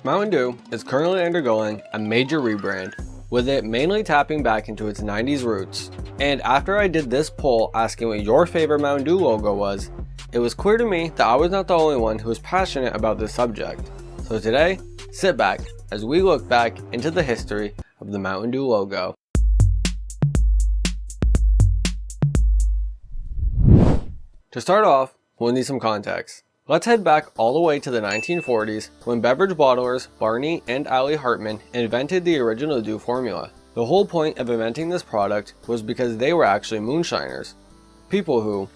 Mountain Dew is currently undergoing a major rebrand, with it mainly tapping back into its 90s roots. And after I did this poll asking what your favorite Mountain Dew logo was, it was clear to me that I was not the only one who was passionate about this subject. So today, sit back as we look back into the history of the Mountain Dew logo. To start off, we'll need some context. Let's head back all the way to the 1940s when beverage bottlers Barney and Allie Hartman invented the original Dew formula. The whole point of inventing this product was because they were actually moonshiners. People who,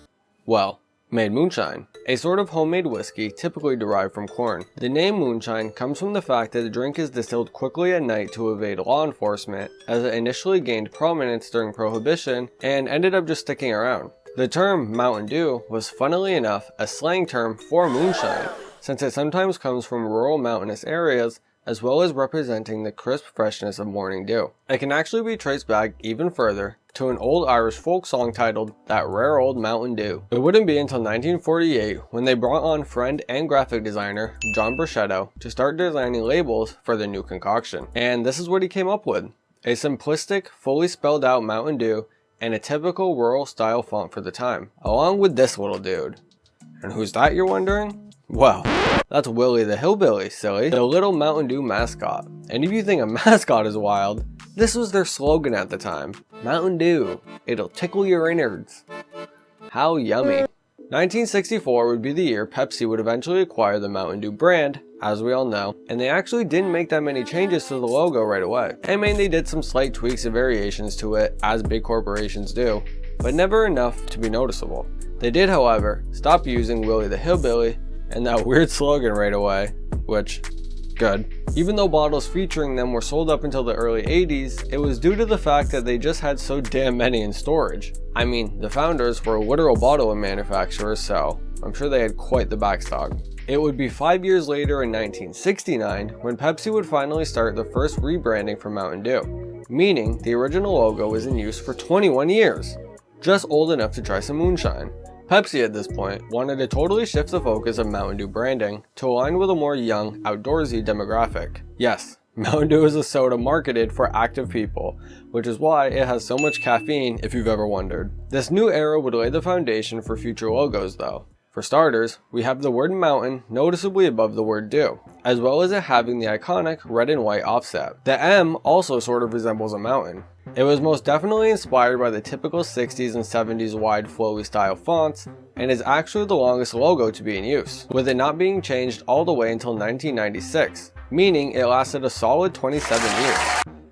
well, made moonshine, a sort of homemade whiskey typically derived from corn. The name moonshine comes from the fact that the drink is distilled quickly at night to evade law enforcement, as it initially gained prominence during Prohibition and ended up just sticking around. The term Mountain Dew was, funnily enough, a slang term for moonshine, since it sometimes comes from rural mountainous areas as well as representing the crisp freshness of morning dew. It can actually be traced back even further to an old Irish folk song titled That Rare Old Mountain Dew. It wouldn't be until 1948 when they brought on friend and graphic designer John Bruschetto to start designing labels for the new concoction. And this is what he came up with: a simplistic, fully spelled out Mountain Dew and a typical rural style font for the time, along with this little dude. And who's that, you're wondering? Well, that's Willie the Hillbilly, silly, the little Mountain Dew mascot. And if you think a mascot is wild, this was their slogan at the time: Mountain Dew, it'll tickle your innards. How yummy. 1964 would be the year Pepsi would eventually acquire the Mountain Dew brand, as we all know, and they actually didn't make that many changes to the logo right away. I mean, they did some slight tweaks and variations to it, as big corporations do, but never enough to be noticeable. They did, however, stop using Willie the Hillbilly and that weird slogan right away, which, good. Even though bottles featuring them were sold up until the early 80s, it was due to the fact that they just had so damn many in storage. I mean, the founders were literal bottle manufacturers, so I'm sure they had quite the backstock. It would be 5 years later in 1969 when Pepsi would finally start the first rebranding for Mountain Dew, meaning the original logo was in use for 21 years. Just old enough to try some moonshine. Pepsi at this point wanted to totally shift the focus of Mountain Dew branding to align with a more young, outdoorsy demographic. Yes, Mountain Dew is a soda marketed for active people, which is why it has so much caffeine if you've ever wondered. This new era would lay the foundation for future logos though. For starters, we have the word mountain noticeably above the word Dew, as well as it having the iconic red and white offset. The M also sort of resembles a mountain. It was most definitely inspired by the typical 60s and 70s wide flowy style fonts, and is actually the longest logo to be in use, with it not being changed all the way until 1996, meaning it lasted a solid 27 years.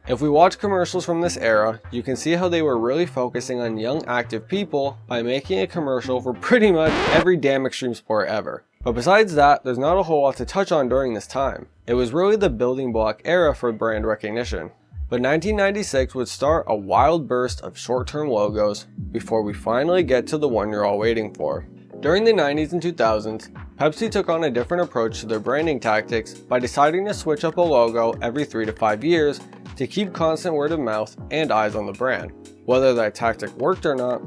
If we watch commercials from this era, you can see how they were really focusing on young active people by making a commercial for pretty much every damn extreme sport ever. But besides that, there's not a whole lot to touch on during this time. It was really the building block era for brand recognition. But 1996 would start a wild burst of short-term logos before we finally get to the one you're all waiting for. During the 90s and 2000s, Pepsi took on a different approach to their branding tactics by deciding to switch up a logo every 3 to 5 years to keep constant word of mouth and eyes on the brand. Whether that tactic worked or not,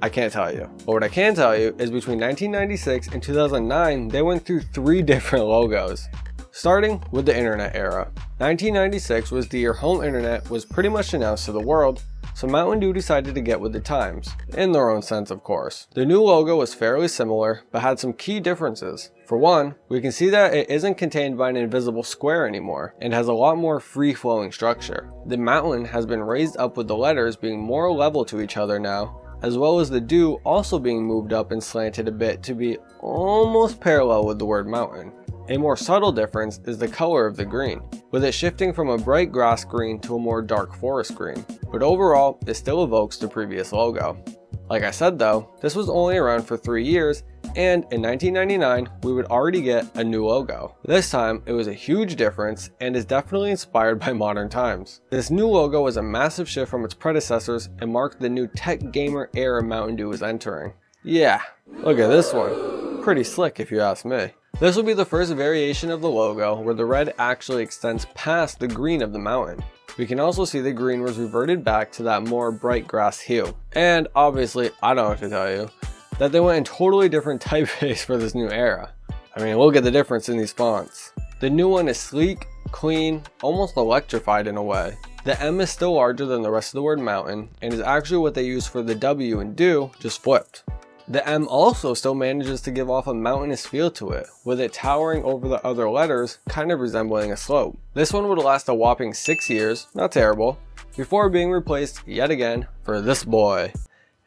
I can't tell you. But what I can tell you is between 1996 and 2009, they went through 3 different logos. Starting with the internet era. 1996 was the year home internet was pretty much announced to the world, so Mountain Dew decided to get with the times, in their own sense of course. The new logo was fairly similar, but had some key differences. For one, we can see that it isn't contained by an invisible square anymore, and has a lot more free-flowing structure. The mountain has been raised up with the letters being more level to each other now, as well as the dew also being moved up and slanted a bit to be almost parallel with the word mountain. A more subtle difference is the color of the green, with it shifting from a bright grass green to a more dark forest green, but overall it still evokes the previous logo. Like I said though, this was only around for 3 years, and in 1999 we would already get a new logo. This time it was a huge difference and is definitely inspired by modern times. This new logo was a massive shift from its predecessors and marked the new tech gamer era Mountain Dew was entering. Yeah, look at this one. Pretty slick if you ask me. This will be the first variation of the logo where the red actually extends past the green of the mountain. We can also see the green was reverted back to that more bright grass hue. And obviously, I don't have to tell you, that they went in totally different typeface for this new era. I mean, look at the difference in these fonts. The new one is sleek, clean, almost electrified in a way. The M is still larger than the rest of the word mountain and is actually what they use for the W in do, just flipped. The M also still manages to give off a mountainous feel to it, with it towering over the other letters, kind of resembling a slope. This one would last a whopping 6 years, not terrible, before being replaced yet again for this boy.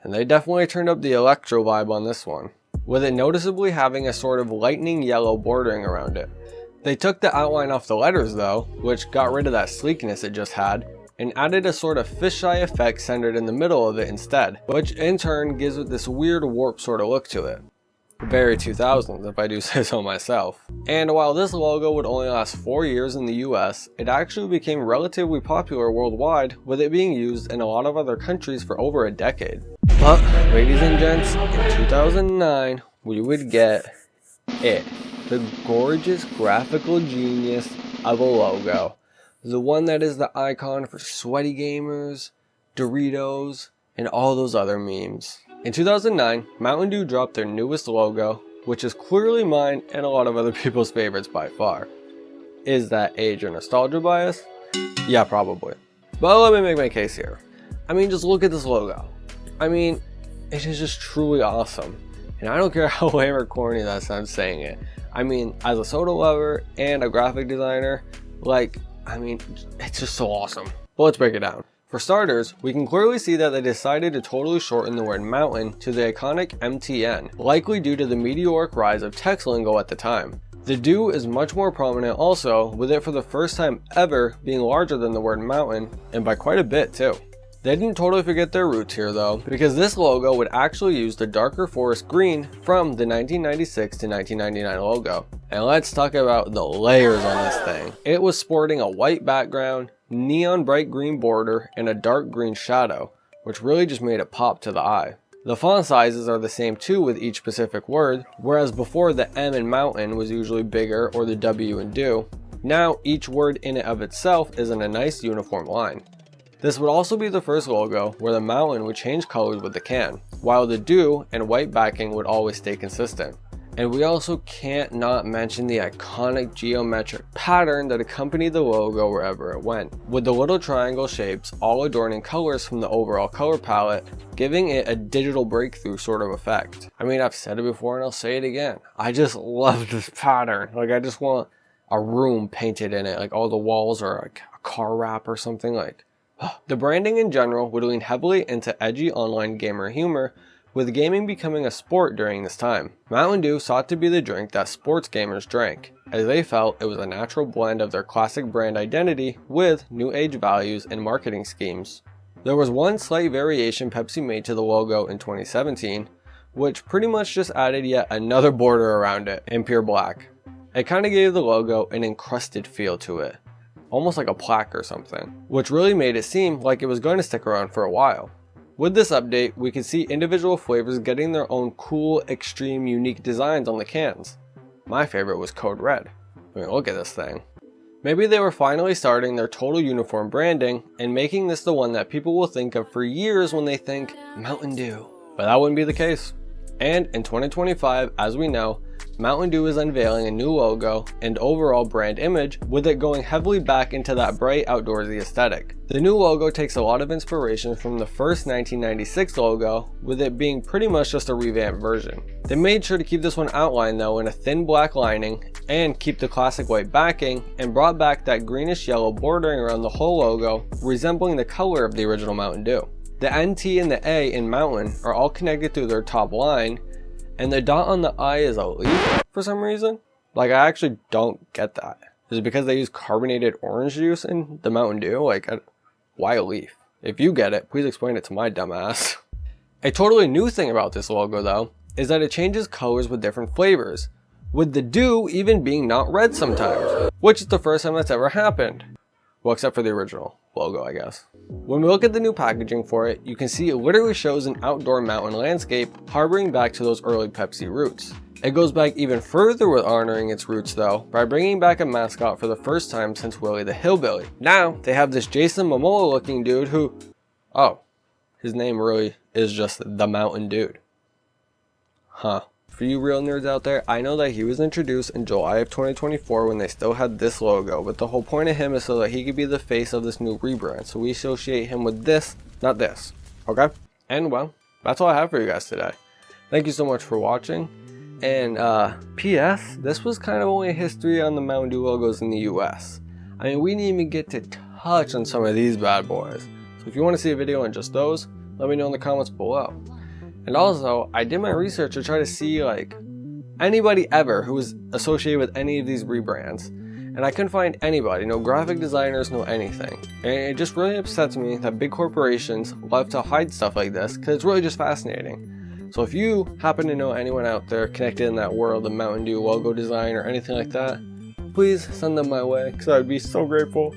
And they definitely turned up the electro vibe on this one, with it noticeably having a sort of lightning yellow bordering around it. They took the outline off the letters though, which got rid of that sleekness it just had, and added a sort of fisheye effect centered in the middle of it instead, which in turn gives it this weird warp sort of look to it. Very 2000s if I do say so myself. And while this logo would only last 4 years in the US, it actually became relatively popular worldwide, with it being used in a lot of other countries for over a decade. But, ladies and gents, in 2009, we would get it. The gorgeous graphical genius of a logo. The one that is the icon for sweaty gamers, Doritos, and all those other memes. In 2009, Mountain Dew dropped their newest logo, which is clearly mine and a lot of other people's favorites by far. Is that age or nostalgia bias? Yeah, probably. But let me make my case here. I mean, just look at this logo. I mean, it is just truly awesome. And I don't care how lame or corny that sounds saying it. I mean, as a soda lover and a graphic designer, it's just so awesome. But let's break it down. For starters, we can clearly see that they decided to totally shorten the word mountain to the iconic MTN, likely due to the meteoric rise of text lingo at the time. The do is much more prominent also, with it for the first time ever being larger than the word mountain, and by quite a bit too. They didn't totally forget their roots here though, because this logo would actually use the darker forest green from the 1996 to 1999 logo. And let's talk about the layers on this thing. It was sporting a white background, neon bright green border, and a dark green shadow, which really just made it pop to the eye. The font sizes are the same too with each specific word, whereas before the M in mountain was usually bigger or the W in do, now each word in and of itself is in a nice uniform line. This would also be the first logo where the mountain would change colors with the can, while the do and white backing would always stay consistent. And we also can't not mention the iconic geometric pattern that accompanied the logo wherever it went, with the little triangle shapes all adorning colors from the overall color palette, giving it a digital breakthrough sort of effect. I mean, I've said it before and I'll say it again. I just love this pattern. Like, I just want a room painted in it, like all the walls are like a car wrap or something. Like, the branding in general would lean heavily into edgy online gamer humor, with gaming becoming a sport during this time. Mountain Dew sought to be the drink that sports gamers drank, as they felt it was a natural blend of their classic brand identity with new age values and marketing schemes. There was one slight variation Pepsi made to the logo in 2017, which pretty much just added yet another border around it in pure black. It kind of gave the logo an encrusted feel to it, almost like a plaque or something, which really made it seem like it was going to stick around for a while. With this update, we can see individual flavors getting their own cool, extreme, unique designs on the cans. My favorite was Code Red. I mean, look at this thing. Maybe they were finally starting their total uniform branding and making this the one that people will think of for years when they think Mountain Dew. But that wouldn't be the case. And in 2025, as we know, Mountain Dew is unveiling a new logo and overall brand image, with it going heavily back into that bright outdoorsy aesthetic. The new logo takes a lot of inspiration from the first 1996 logo, with it being pretty much just a revamped version. They made sure to keep this one outlined though in a thin black lining and keep the classic white backing, and brought back that greenish yellow bordering around the whole logo, resembling the color of the original Mountain Dew. The NT and the A in Mountain are all connected through their top line, and the dot on the I is a leaf for some reason. Like, I actually don't get that. Is it because they use carbonated orange juice in the Mountain Dew? Why a leaf? If you get it, please explain it to my dumb ass. A totally new thing about this logo though, is that it changes colors with different flavors, with the Dew even being not red sometimes, which is the first time that's ever happened. Well, except for the original logo, I guess. When we look at the new packaging for it, you can see it literally shows an outdoor mountain landscape harboring back to those early Pepsi roots. It goes back even further with honoring its roots though, by bringing back a mascot for the first time since Willie the Hillbilly. Now, they have this Jason Momoa looking dude who, his name really is just the Mountain Dude. Huh. for you real nerds out there, I know that he was introduced in July of 2024 when they still had this logo, but the whole point of him is so that he could be the face of this new rebrand. So we associate him with this, not this. Okay? And well, that's all I have for you guys today. Thank you so much for watching. And P.S. This was kind of only a history on the Mountain Dew logos in the US. I mean, we didn't even get to touch on some of these bad boys. So if you want to see a video on just those, let me know in the comments below. And also, I did my research to try to see like anybody ever who was associated with any of these rebrands. And I couldn't find anybody, no graphic designers, no anything. And it just really upsets me that big corporations love to hide stuff like this because it's really just fascinating. So if you happen to know anyone out there connected in that world of Mountain Dew logo design or anything like that, please send them my way because I would be so grateful.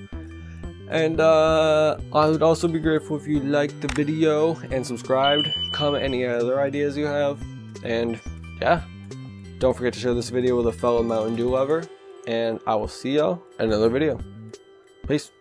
And I would also be grateful if you liked the video and subscribed, comment any other ideas you have, and yeah, don't forget to share this video with a fellow Mountain Dew lover, and I will see y'all in another video. Peace.